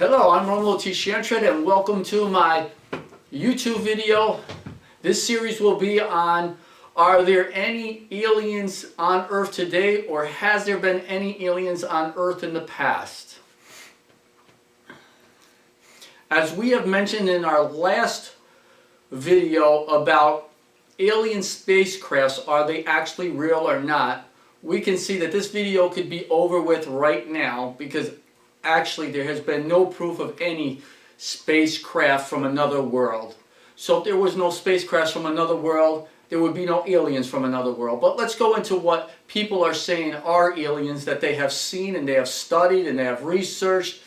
Hello, I'm Romulo T. Shantred and welcome to my YouTube video. This series will be on, are there any aliens on Earth today, or has there been any aliens on Earth in the past? As we have mentioned in our last video about alien spacecrafts, are they actually real or not, we can see that this video could be over with right now because actually there has been no proof of any spacecraft from another world. So if there was no spacecrafts from another world, there would be no aliens from another world. But let's go into what people are saying are aliens that they have seen and they have studied and they have researched,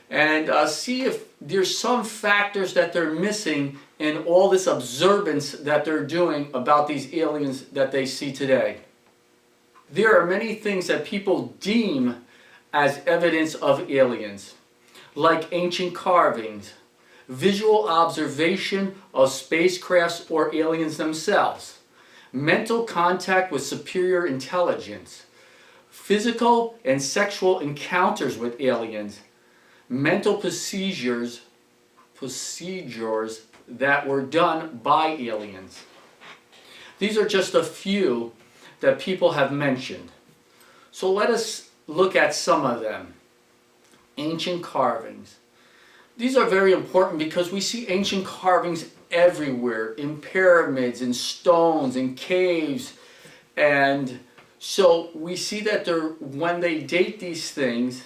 and see if there's some factors that they're missing in all this observance that they're doing about these aliens that they see today. There are many things that people deem as evidence of aliens, like ancient carvings, visual observation of spacecrafts or aliens themselves, mental contact with superior intelligence, physical and sexual encounters with aliens, mental procedures that were done by aliens. These are just a few that people have mentioned. So let us look at some of them. Ancient carvings. These are very important because we see ancient carvings everywhere, in pyramids, in stones, in caves, and so we see that when they date these things,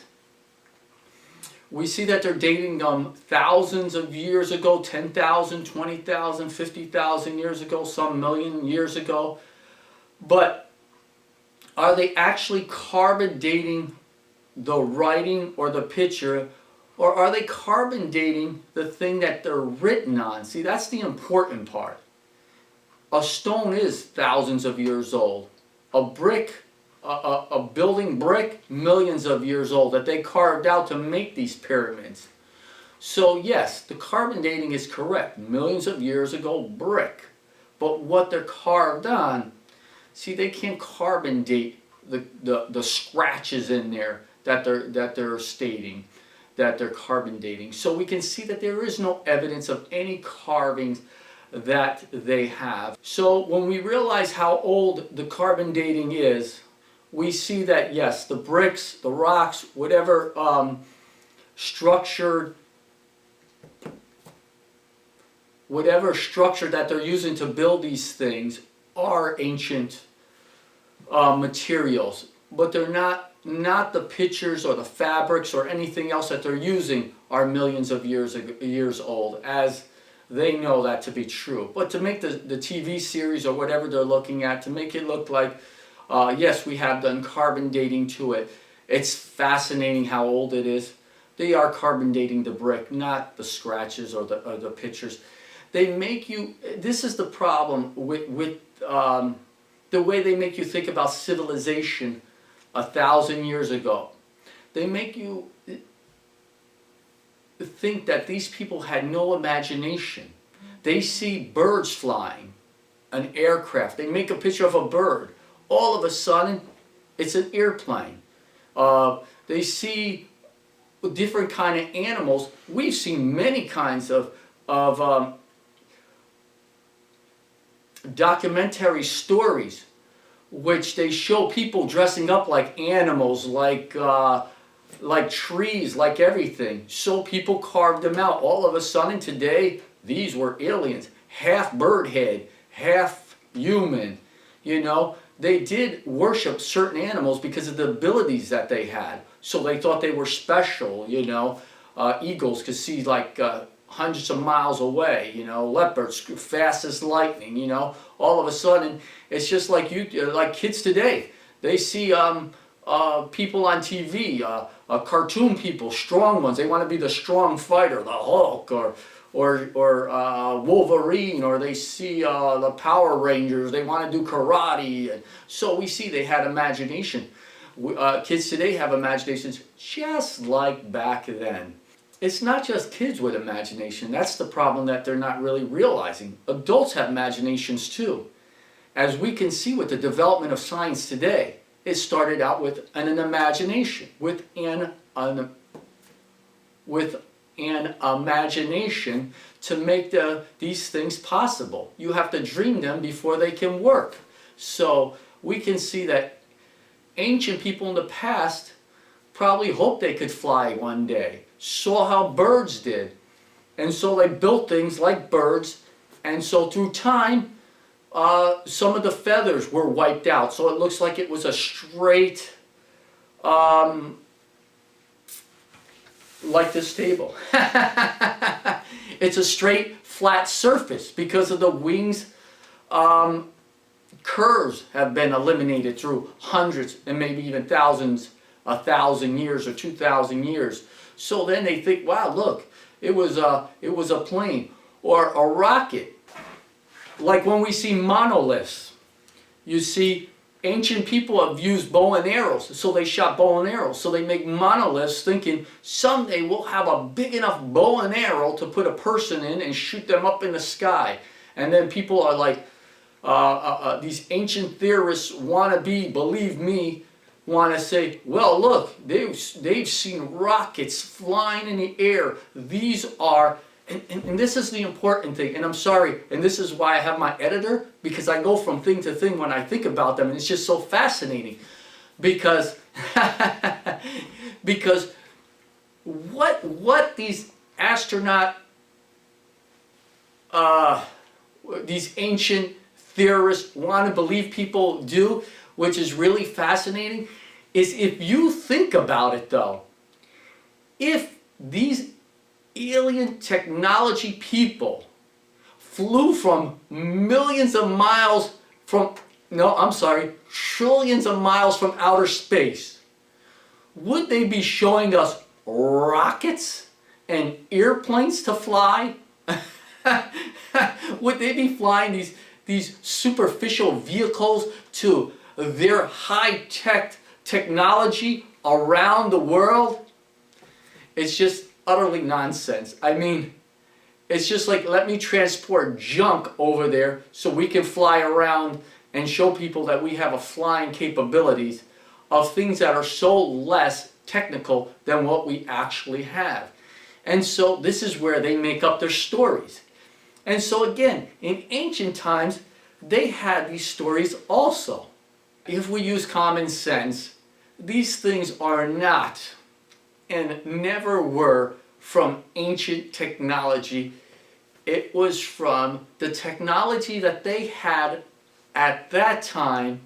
we see that they're dating them thousands of years ago, 10,000, 20,000, 50,000 years ago, some million years ago. But are they actually carbon dating the writing or the picture, or are they carbon dating the thing that they're written on? See, that's the important part. A stone is thousands of years old. A brick, a building brick, millions of years old that they carved out to make these pyramids. So yes, the carbon dating is correct. Millions of years ago, brick. But what they're carved on, see, they can't carbon date the scratches in there that they're stating that they're carbon dating. So we can see that there is no evidence of any carvings that they have. So when we realize how old the carbon dating is, we see that yes, the bricks, the rocks, whatever structure that they're using to build these things are ancient materials, but they're not the pictures or the fabrics or anything else that they're using are millions of years old, as they know that to be true. But to make the TV series or whatever they're looking at, to make it look like yes, we have done carbon dating to it, it's fascinating how old it is. They are carbon dating the brick, not the scratches or the pictures. They make you, this is the problem with the way they make you think about civilization 1,000 years ago. They make you think that these people had no imagination. They see birds flying, an aircraft. They make a picture of a bird. All of a sudden, it's an airplane. They see different kind of animals. We've seen many kinds of documentary stories which they show people dressing up like animals, like trees, like everything. So people carved them out. All of a sudden today, these were aliens. Half bird head, half human. You know, they did worship certain animals because of the abilities that they had. So they thought they were special, you know. Eagles could see like hundreds of miles away, you know, leopards fast as lightning, you know. All of a sudden, it's just like like kids today. They see people on TV, cartoon people, strong ones. They want to be the strong fighter, the Hulk, or Wolverine, or they see the Power Rangers. They want to do karate, and so we see they had imagination. Kids today have imaginations just like back then. It's not just kids with imagination. That's the problem that they're not really realizing. Adults have imaginations too. As we can see with the development of science today, it started out with an imagination, with an with an imagination to make these things possible. You have to dream them before they can work. So we can see that ancient people in the past probably hoped they could fly one day, saw how birds did, and so they built things like birds, and so through time some of the feathers were wiped out, so it looks like it was a straight, like this table. It's a straight flat surface because of the wings. Curves have been eliminated through hundreds and maybe even thousands, 1,000 years or 2,000 years. So then they think, wow, look, it was a plane or a rocket. Like when we see monoliths, you see ancient people have used bow and arrows, so they shot bow and arrows. So they make monoliths thinking someday we'll have a big enough bow and arrow to put a person in and shoot them up in the sky. And then people are like, these ancient theorists believe me, want to say, well, look, they've seen rockets flying in the air. These are, and this is the important thing, and I'm sorry, and this is why I have my editor, because I go from thing to thing when I think about them, and it's just so fascinating. Because, because what these these ancient theorists want to believe people do, which is really fascinating, is if you think about it though, if these alien technology people flew from millions of miles from, no, I'm sorry, trillions of miles from outer space, would they be showing us rockets and airplanes to fly? Would they be flying these superficial vehicles to their high-tech technology around the world? It's just utterly nonsense. I mean, it's just like, let me transport junk over there so we can fly around and show people that we have a flying capabilities of things that are so less technical than what we actually have. And so this is where they make up their stories. And so again, in ancient times, they had these stories also. If we use common sense, these things are not and never were from ancient technology. It was from the technology that they had at that time,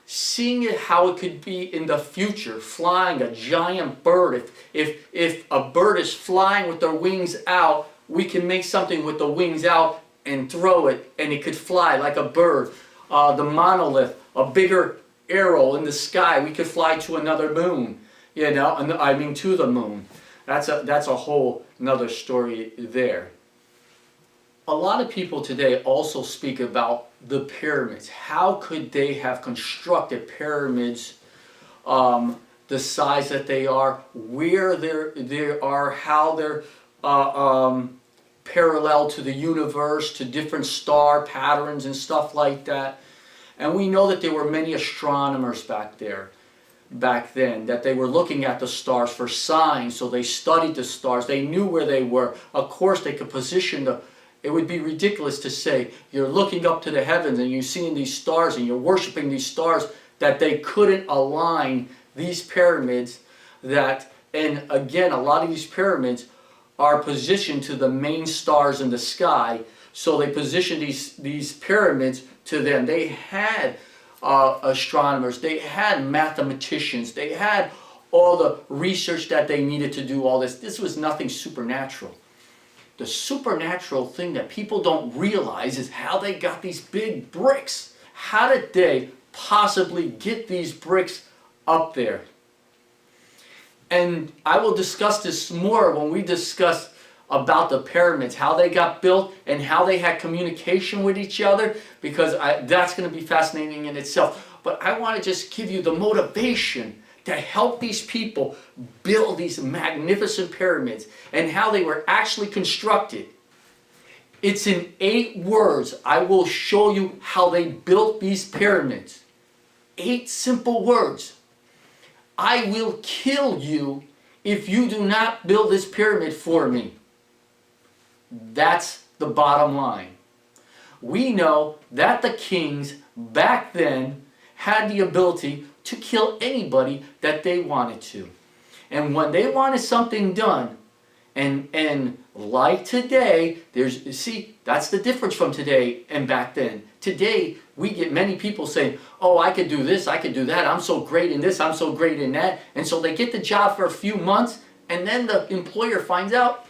seeing it how it could be in the future, flying a giant bird. If a bird is flying with their wings out, we can make something with the wings out and throw it, and it could fly like a bird. The monolith, a bigger arrow in the sky, we could fly to another moon, you know, I mean to the moon. That's a whole another story there. A lot of people today also speak about the pyramids. How could they have constructed pyramids the size that they are, where they are, how they're parallel to the universe, to different star patterns and stuff like that. And we know that there were many astronomers back then, that they were looking at the stars for signs, so they studied the stars, they knew where they were. Of course they could position it would be ridiculous to say you're looking up to the heavens and you're seeing these stars and you're worshiping these stars, that they couldn't align these pyramids, and again, a lot of these pyramids are positioned to the main stars in the sky, so they positioned these pyramids to them. They had astronomers, they had mathematicians, they had all the research that they needed to do all this. This was nothing supernatural. The supernatural thing that people don't realize is how they got these big bricks. How did they possibly get these bricks up there? And I will discuss this more when we discuss about the pyramids, how they got built and how they had communication with each other, because that's going to be fascinating in itself. But I want to just give you the motivation to help these people build these magnificent pyramids and how they were actually constructed. It's in 8 words. I will show you how they built these pyramids. 8 simple words. I will kill you if you do not build this pyramid for me. That's the bottom line. We know that the kings back then had the ability to kill anybody that they wanted to. And when they wanted something done, and like today, that's the difference from today and back then. Today, we get many people saying, oh, I could do this, I could do that, I'm so great in this, I'm so great in that. And so they get the job for a few months, and then the employer finds out,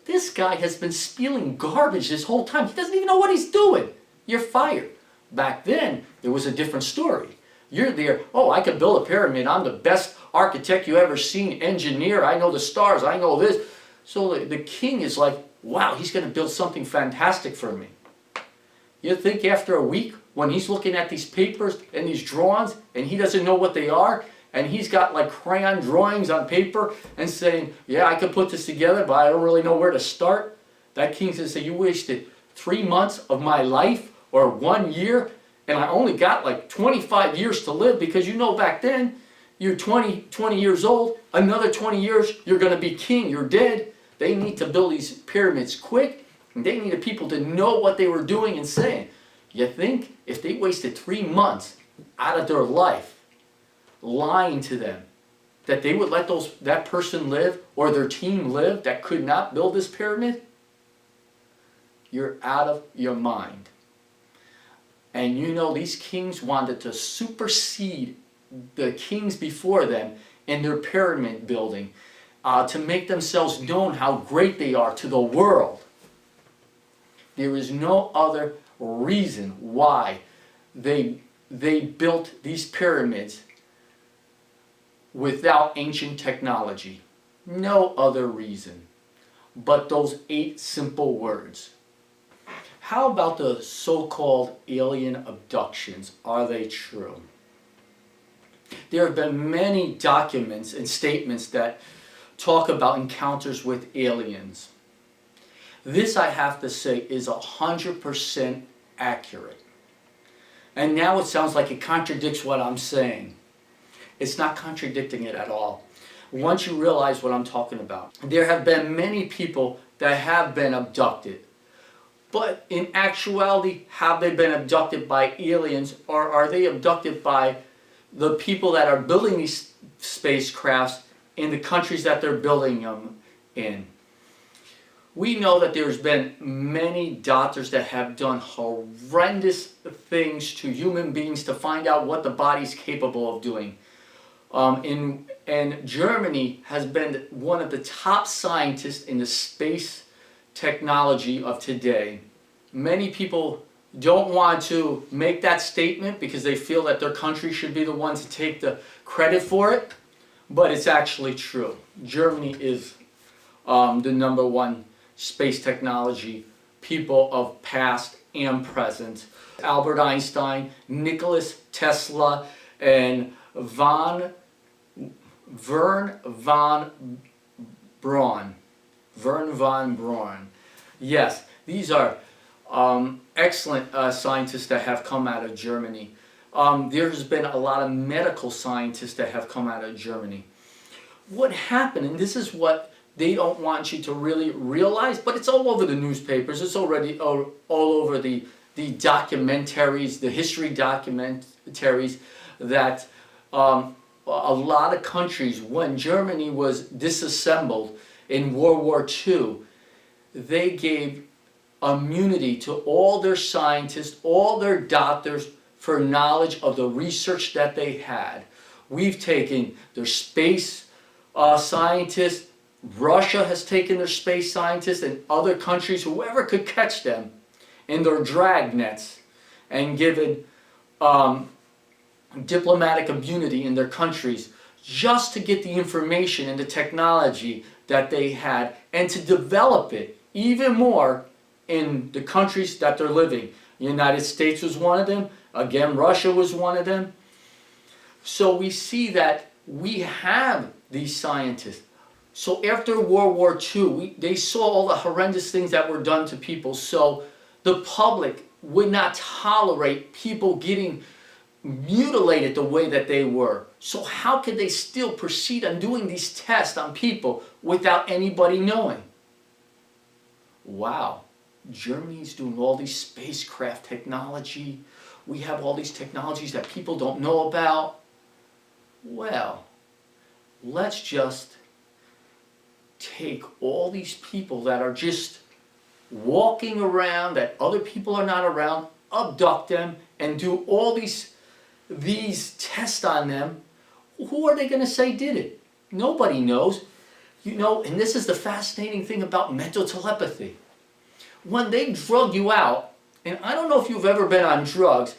this guy has been spilling garbage this whole time. He doesn't even know what he's doing. You're fired. Back then, it was a different story. You're there, oh, I could build a pyramid, I'm the best architect you ever seen, engineer, I know the stars, I know this. So the king is like, wow, he's going to build something fantastic for me. You think after a week, when he's looking at these papers and these drawings, and he doesn't know what they are, and he's got like crayon drawings on paper and saying, yeah, I could put this together, but I don't really know where to start. That king's going to say, you wasted 3 months of my life or 1 year, and I only got like 25 years to live, because you know back then, you're 20 years old, another 20 years, you're going to be king, you're dead. They need to build these pyramids quick, and they needed people to know what they were doing and saying. You think if they wasted 3 months out of their life lying to them, that they would let that person live or their team live that could not build this pyramid? You're out of your mind. And you know, these kings wanted to supersede the kings before them in their pyramid building, to make themselves known how great they are to the world. There is no other reason why they built these pyramids without ancient technology. No other reason but those 8 simple words. How about the so-called alien abductions? Are they true? There have been many documents and statements that talk about encounters with aliens. This, I have to say, is 100% accurate. And now it sounds like it contradicts what I'm saying. It's not contradicting it at all. Once you realize what I'm talking about. There have been many people that have been abducted. But in actuality, have they been abducted by aliens, or are they abducted by the people that are building these spacecrafts in the countries that they're building them in? We know that there's been many doctors that have done horrendous things to human beings to find out what the body's capable of doing. And Germany has been one of the top scientists in the space technology of today. Many people don't want to make that statement because they feel that their country should be the one to take the credit for it, but it's actually true. Germany is the #1 space technology people of past and present. Albert Einstein, Nicholas Tesla, and Wern von Braun. Wern von Braun. Yes, these are excellent scientists that have come out of Germany. There's been a lot of medical scientists that have come out of Germany. What happened, and this is what they don't want you to really realize, but it's all over the newspapers, it's already all over the documentaries, the history documentaries, that a lot of countries, when Germany was disassembled in World War II, they gave immunity to all their scientists, all their doctors, for knowledge of the research that they had. We've taken their space scientists, Russia has taken their space scientists, and other countries, whoever could catch them, in their drag nets, and given diplomatic immunity in their countries, just to get the information and the technology that they had, and to develop it even more in the countries that they're living. The United States was one of them. Again, Russia was one of them. So we see that we have these scientists. So after World War II, they saw all the horrendous things that were done to people. So the public would not tolerate people getting mutilated the way that they were. So how could they still proceed on doing these tests on people without anybody knowing? Wow, Germany's doing all these spacecraft technology. We have all these technologies that people don't know about. Well, let's just take all these people that are just walking around, that other people are not around, abduct them, and do all these tests on them. Who are they going to say did it? Nobody knows. You know, and this is the fascinating thing about mental telepathy. When they drug you out, and I don't know if you've ever been on drugs,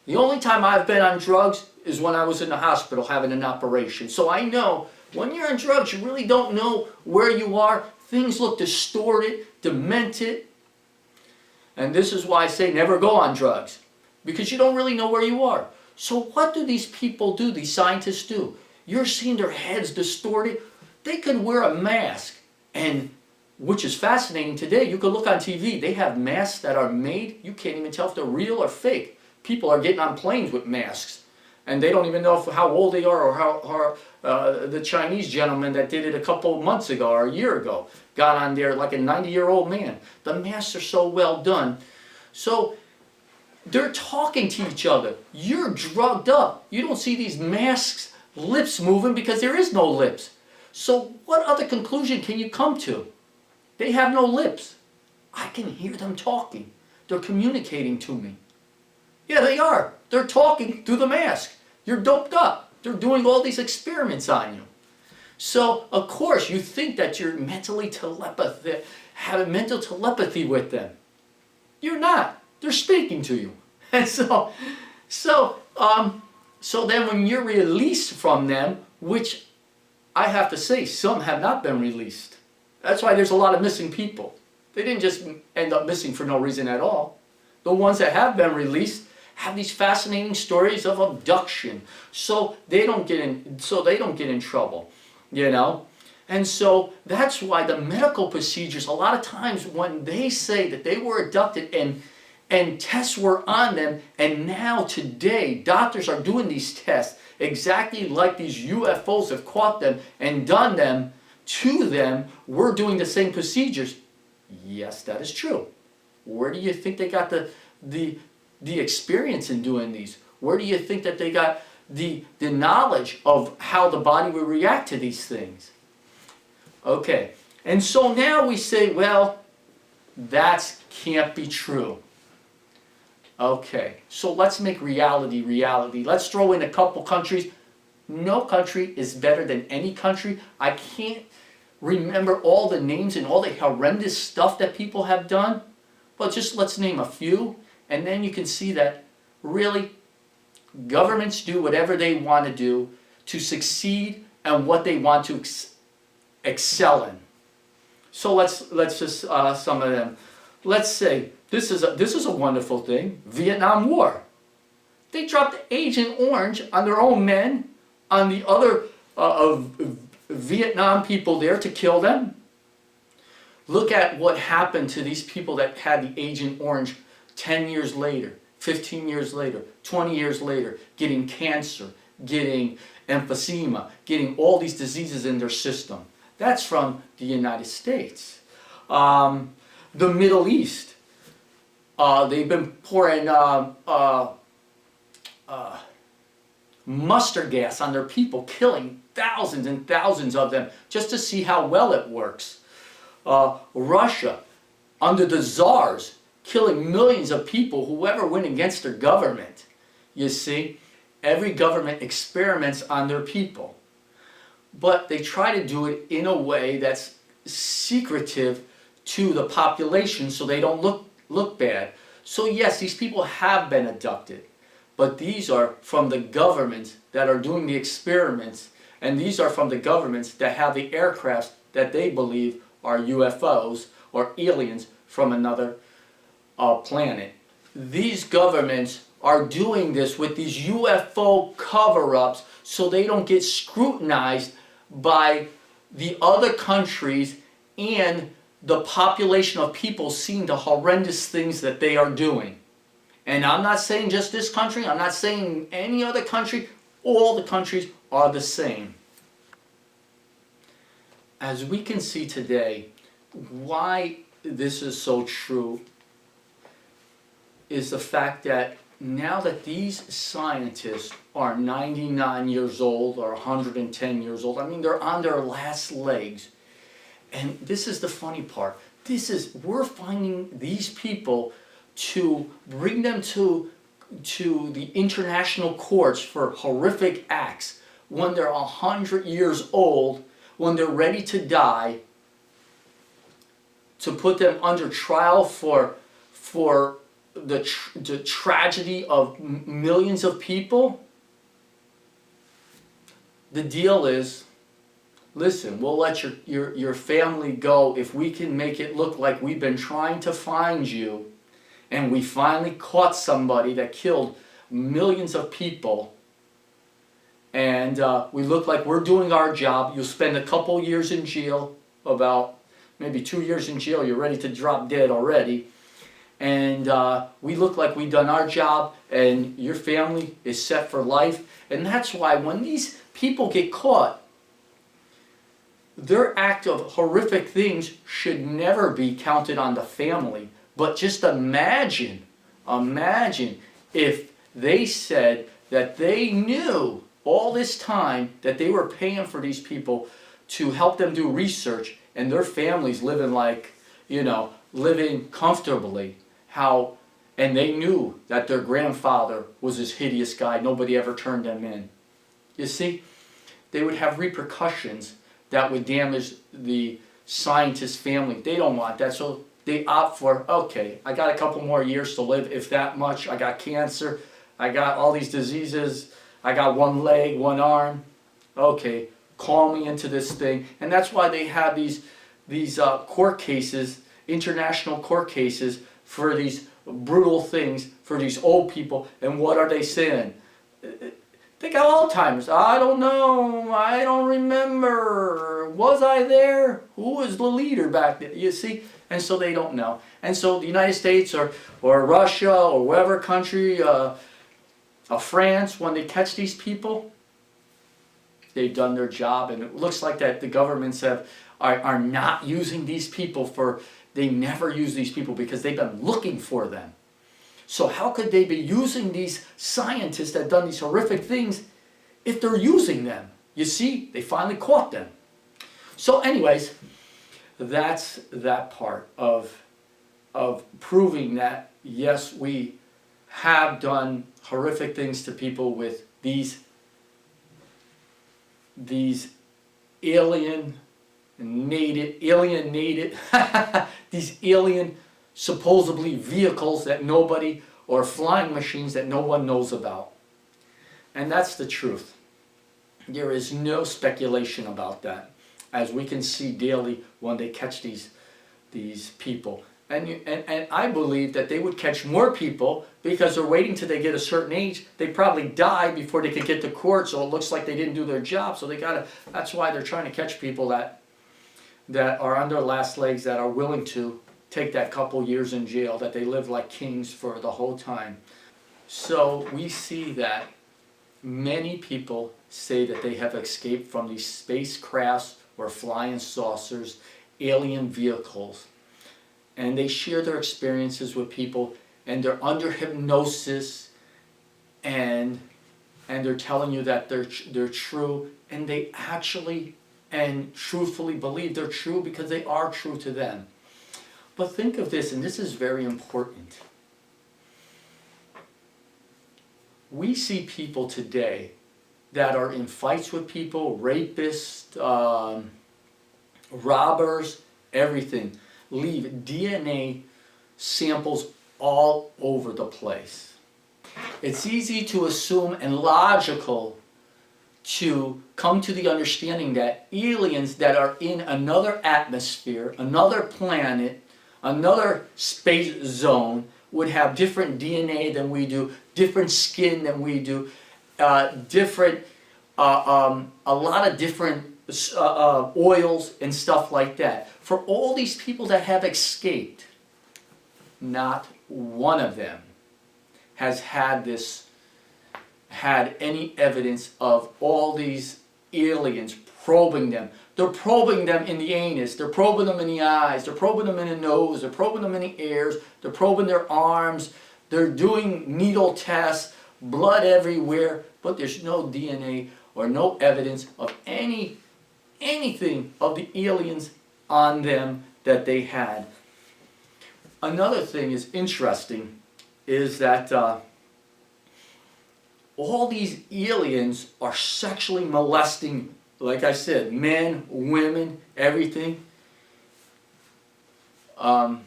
the only time I've been on drugs is when I was in the hospital having an operation. So I know when you're on drugs, you really don't know where you are. Things look distorted, demented. And this is why I say never go on drugs, because you don't really know where you are. So what do these people do, these scientists do? You're seeing their heads distorted. They could wear a mask, and which is fascinating today. You can look on TV. They have masks that are made, you can't even tell if they're real or fake. People are getting on planes with masks, and they don't even know how old they are, or how the Chinese gentleman that did it a couple months ago or a year ago got on there like a 90-year-old man. The masks are so well done. So they're talking to each other. You're drugged up. You don't see these masks, lips moving, because there is no lips. So what other conclusion can you come to? They have no lips. I can hear them talking. They're communicating to me. Yeah, they are. They're talking through the mask. You're doped up. They're doing all these experiments on you. So, of course, you think that you're mentally having mental telepathy with them. You're not. They're speaking to you. And so then when you're released from them, which I have to say, some have not been released. That's why there's a lot of missing people. They didn't just end up missing for no reason at all. The ones that have been released have these fascinating stories of abduction, so they don't get in trouble, you know. And so that's why the medical procedures, a lot of times when they say that they were abducted and tests were on them, and now today doctors are doing these tests exactly like these UFOs have caught them and done them to them, we're doing the same procedures. Yes, that is true. Where do you think they got the experience in doing these? Where do you think that they got the knowledge of how the body will react to these things? Okay, and so now we say, well, that can't be true. Okay, so let's make reality reality. Let's throw in a couple countries. No country is better than any country. I can't remember all the names and all the horrendous stuff that people have done, but just let's name a few, and then you can see that really governments do whatever they want to do to succeed and what they want to excel in. So let's just some of them. Let's say this is a wonderful thing. Vietnam War. They dropped Agent Orange on their own men, on the other Vietnam people there to kill them. Look at what happened to these people that had the Agent Orange 10 years later, 15 years later, 20 years later, getting cancer, getting emphysema, getting all these diseases in their system. That's from the United States. The Middle East, they've been pouring mustard gas on their people, killing thousands and thousands of them just to see how well it works. Russia, under the czars, killing millions of people, whoever went against their government. You see, every government experiments on their people. But they try to do it in a way that's secretive to the population so they don't look bad. So yes, these people have been abducted, but these are from the governments that are doing the experiments, and these are from the governments that have the aircrafts that they believe are UFOs or aliens from another planet. These governments are doing this with these UFO cover-ups so they don't get scrutinized by the other countries and the population of people seeing the horrendous things that they are doing. And I'm not saying just this country, I'm not saying any other country, all the countries are the same. As we can see today, why this is so true is the fact that now that these scientists are 99 years old or 110 years old, I mean, they're on their last legs. And this is the funny part. We're finding these people to bring them to the international courts for horrific acts when they're 100 years old, when they're ready to die, to put them under trial for the tragedy of millions of people. The deal is, listen, we'll let your family go if we can make it look like we've been trying to find you and we finally caught somebody that killed millions of people, and we look like we're doing our job. You'll spend a couple years in jail, about maybe 2 years in jail. You're ready to drop dead already. And we look like we've done our job, and your family is set for life. And that's why when these people get caught, their act of horrific things should never be counted on the family. But just imagine if they said that they knew all this time that they were paying for these people to help them do research, and their families living like, living comfortably. And they knew that their grandfather was this hideous guy, nobody ever turned them in. You see, they would have repercussions that would damage the scientist's family. They don't want that, so they opt for, okay, I got a couple more years to live, if that much. I got cancer, I got all these diseases, I got one leg, one arm. Okay, call me into this thing. And that's why they have these court cases, international court cases, for these brutal things, for these old people. And what are they saying? They got Alzheimer's. I don't know. I don't remember. Was I there? Who was the leader back then? You see? And so they don't know. And so the United States or Russia or whatever country, France, when they catch these people, they've done their job. And it looks like that the governments are not using these people for... They never use these people because they've been looking for them. So how could they be using these scientists that have done these horrific things if they're using them? You see, they finally caught them. So anyways, that's that part of proving that, yes, we have done horrific things to people with these alienated these alien supposedly vehicles that nobody, or flying machines that no one knows about. And that's the truth. There is no speculation about that, as we can see daily when they catch these people. And I believe that they would catch more people because they're waiting till they get a certain age. They probably die before they could get to court, so it looks like they didn't do their job. So that's why they're trying to catch people that are on their last legs, that are willing to take that couple years in jail, that they live like kings for the whole time. So we see that many people say that they have escaped from these spacecrafts or flying saucers, alien vehicles. And they share their experiences with people, and they're under hypnosis, and they're telling you that they're true, and they actually and truthfully believe they're true because they are true to them. But think of this, and this is very important. We see people today that are in fights with people, rapists, robbers, everything, leave DNA samples all over the place. It's easy to assume and logical to come to the understanding that aliens that are in another atmosphere, another planet, another space zone would have different DNA than we do, different skin than we do, a lot of different oils and stuff like that. For all these people that have escaped, not one of them has had any evidence of all these aliens probing them. They're probing them in the anus, they're probing them in the eyes, they're probing them in the nose, they're probing them in the ears, they're probing their arms, they're doing needle tests, blood everywhere, but there's no DNA or no evidence of anything of the aliens on them that they had. Another thing is interesting is that all these aliens are sexually molesting, like I said, men, women, everything, and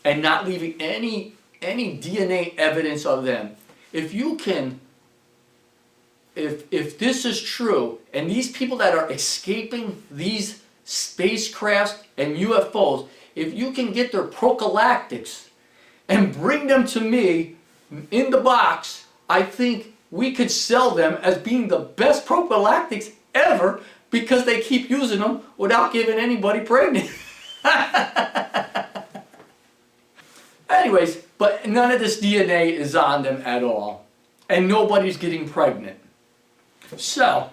not leaving any DNA evidence of them. If you can, if this is true, and these people that are escaping these spacecrafts and UFOs, if you can get their prophylactics and bring them to me in the box, I think we could sell them as being the best prophylactics ever, because they keep using them without giving anybody pregnant. Anyways, but none of this DNA is on them at all, and nobody's getting pregnant. So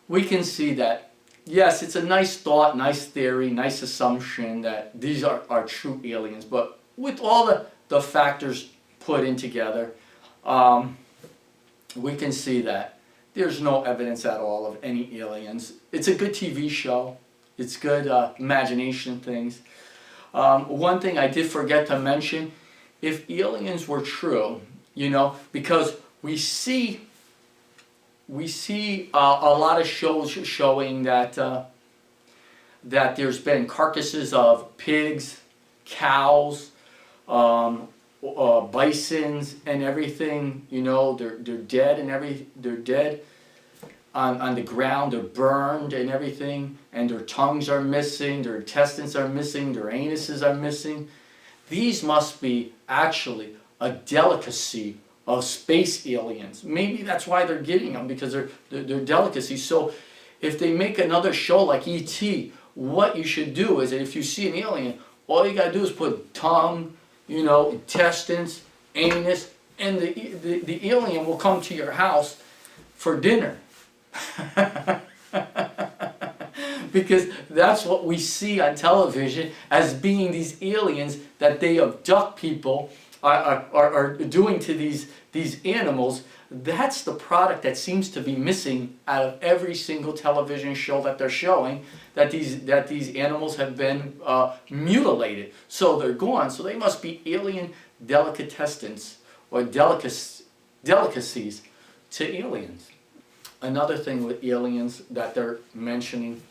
we can see that, yes, it's a nice thought, nice theory, nice assumption that these are true aliens, but with all the factors put in together, we can see that there's no evidence at all of any aliens. It's a good TV show. It's good imagination things. One thing I did forget to mention, if aliens were true, you know, because we see a lot of shows showing that that there's been carcasses of pigs, cows, bisons and everything, you know, they're dead and they're dead on the ground, they're burned and everything, and their tongues are missing, their intestines are missing, their anuses are missing. These must be actually a delicacy of space aliens. Maybe that's why they're getting them, because they're delicacies. So if they make another show like E.T., what you should do is that if you see an alien, all you gotta do is put tongue, you know, intestines, anus, and the alien will come to your house for dinner. Because that's what we see on television as being these aliens that they abduct people, are doing to these animals. That's the product that seems to be missing out of every single television show that they're showing, that these animals have been mutilated. So they're gone. So they must be alien delicatessens or delicacies to aliens. Another thing with aliens that they're mentioning,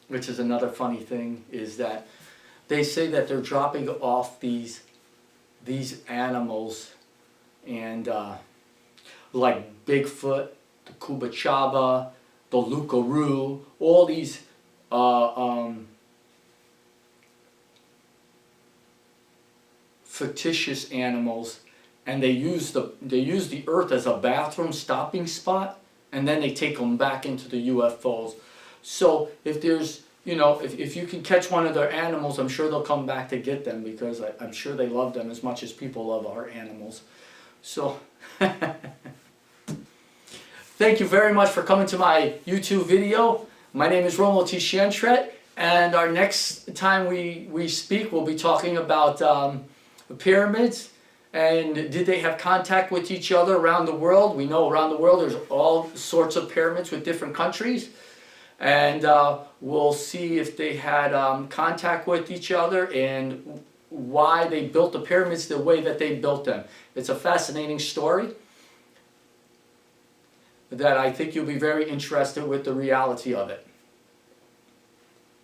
which is another funny thing, is that they say that they're dropping off these animals, and like Bigfoot, the Kubachaba, the Lukaroo, all these fictitious animals, and they use the Earth as a bathroom stopping spot, and then they take them back into the UFOs. So if there's, you know, if you can catch one of their animals, I'm sure they'll come back to get them, because I'm sure they love them as much as people love our animals. So thank you very much for coming to my YouTube video. My name is Romuald T. Shantret, and our next time we speak, we'll be talking about the pyramids, and did they have contact with each other around the world? We know around the world there's all sorts of pyramids with different countries, and we'll see if they had contact with each other and why they built the pyramids the way that they built them. It's a fascinating story that I think you'll be very interested with the reality of it.